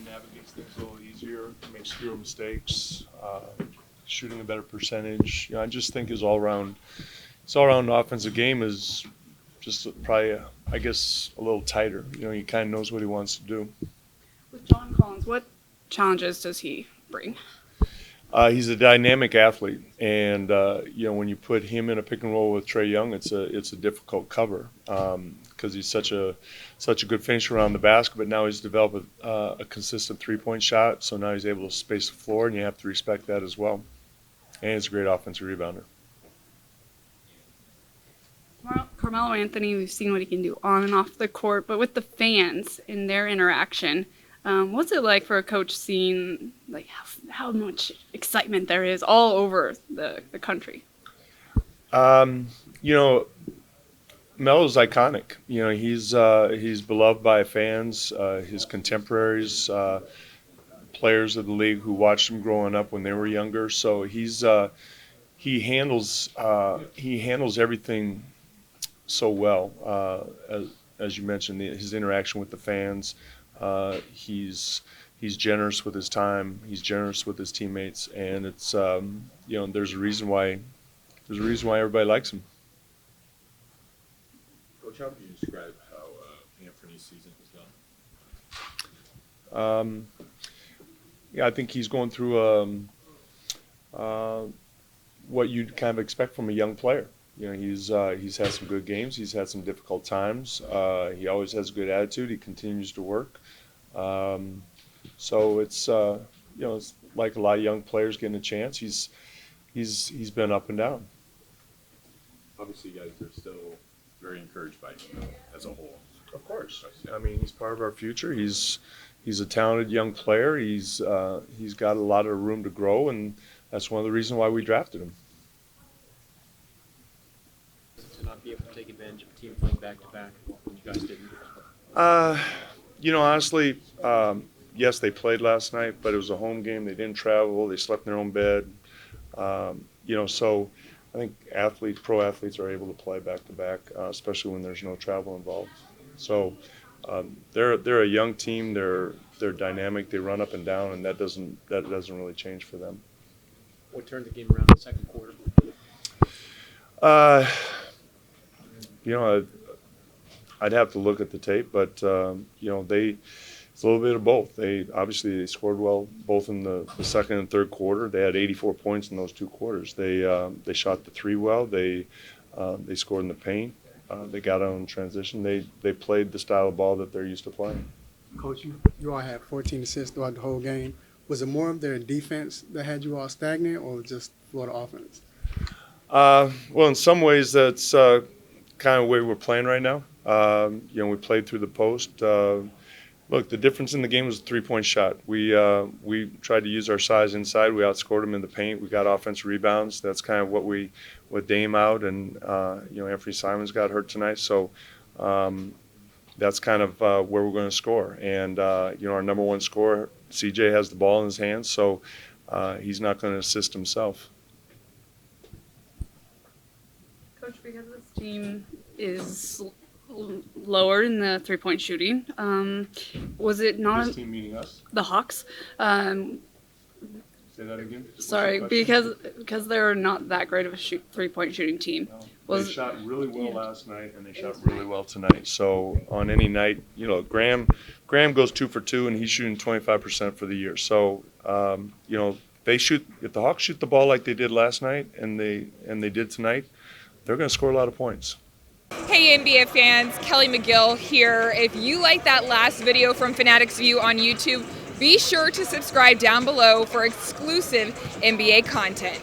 navigates things a little easier, makes fewer mistakes, shooting a better percentage. I just think his all-around offensive game is just probably, I guess, a little tighter. He kind of knows what he wants to do. With John Collins, what challenges does he bring? He's a dynamic athlete, and when you put him in a pick and roll with Trae Young, it's a difficult cover because he's such a good finisher around the basket. But now he's developed a consistent 3-point shot, so now he's able to space the floor, and you have to respect that as well. And he's a great offensive rebounder. Carmelo Anthony, we've seen what he can do on and off the court, but with the fans and their interaction, what's it like for a coach seeing like how much excitement there is all over the country? Melo's iconic. He's beloved by fans, his contemporaries, players of the league who watched him growing up when they were younger. So he handles everything so well. As you mentioned, his interaction with the fans. He's generous with his time. He's generous with his teammates, and it's there's a reason why everybody likes him. Coach, how would you describe how Anthony's season has gone? I think he's going through what you'd kind of expect from a young player. He's had some good games. He's had some difficult times. He always has a good attitude. He continues to work. So it's it's like a lot of young players getting a chance. He's been up and down. Obviously, you guys are still very encouraged by him as a whole. Of course. I mean, he's part of our future. He's a talented young player. He's got a lot of room to grow, and that's one of the reasons why we drafted him. To not be able to take advantage of a team playing back-to-back when you guys didn't? Honestly, yes, they played last night, but it was a home game. They didn't travel. They slept in their own bed. So I think pro athletes are able to play back-to-back, especially when there's no travel involved. So they're a young team. They're dynamic. They run up and down, and that doesn't really change for them. What turned the game around in the second quarter? I'd have to look at the tape, but it's a little bit of both. They scored well both in the second and third quarter. They had 84 points in those two quarters. They shot the three well. They scored in the paint. They got out in transition. They played the style of ball that they're used to playing. Coach, you all had 14 assists throughout the whole game. Was it more of their defense that had you all stagnant, or just Florida offense? Well, in some ways, that's kind of the way we're playing right now. We played through the post. Look, the difference in the game was a three-point shot. We tried to use our size inside. We outscored them in the paint. We got offensive rebounds. That's kind of with Dame out, and Anthony Simons got hurt tonight. So that's kind of where we're going to score. And our number one scorer, CJ, has the ball in his hands, so he's not going to assist himself. Coach, because this team is lower in the three-point shooting, was it not This team meaning us? the Hawks? Say that again. Sorry, because they're not that great of a three-point shooting team. No. They shot really well last night, and they shot really well tonight. So on any night, Graham goes 2 for 2, and he's shooting 25% for the year. So if the Hawks shoot the ball like they did last night, and they did tonight, they're going to score a lot of points. Hey NBA fans, Kelly McGill here. If you like that last video from Fanatics View on YouTube, be sure to subscribe down below for exclusive NBA content.